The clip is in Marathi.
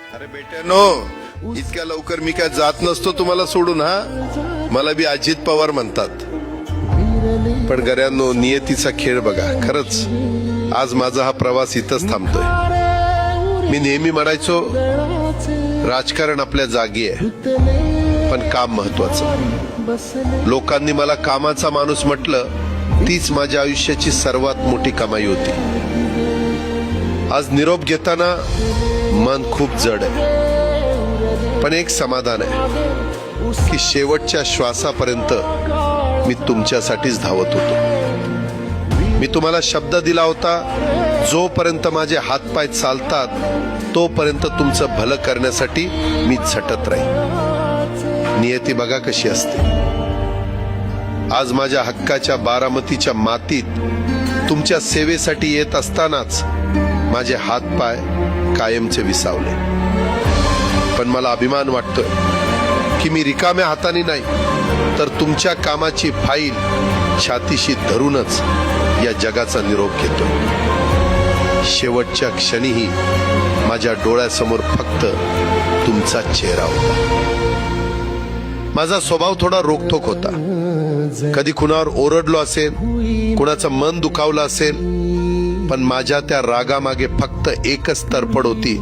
अरे बेट्यानो, इतक्या लवकर मी काय जात नसतो तुम्हाला सोडून. हा, मला बी अजित पवार म्हणतात. पण गऱ्यांनो, नियतीचा खेळ बघा. खरंच आज माझा हा प्रवास इथंच थांबतोय. मी नेहमी म्हणायचो राजकारण आपल्या जागी आहे, पण काम महत्वाचं. लोकांनी मला कामाचा माणूस म्हटलं, तीच माझ्या आयुष्याची सर्वात मोठी कमाई होती. आज निरोप घेताना मन खूप जड आहे, पण एक समाधान आहे की शेवटच्या श्वासापर्यंत मी तुमच्यासाठीच धावत होतो. मी तुम्हाला शब्द दिला होता, जोपर्यंत माझे हातपाय चालतात तोपर्यंत तुमचं भलं करण्यासाठी मी झटत राहील. नियती बघा कशी असते. आज माझ्या हक्काच्या बारामतीच्या मातीत तुमच्या सेवेसाठी येत असतानाच माझे हातपाय कायमचे विसावले. पण मला अभिमान वाटतोय की मी रिकाम्या हाताने नाही, तर तुमच्या कामाची फाईल छातीशी धरूनच या जगाचा निरोप घेतोय. शेवटच्या क्षणीही माझ्या डोळ्यासमोर फक्त तुमचा चेहरा होता. माझा स्वभाव थोडा रोखठोक होता. कधी कुणावर ओरडलो असेल, कुणाचं मन दुखावलं असेल, पण माझ्या त्या रागामागे फक्त एकच तरफड होती,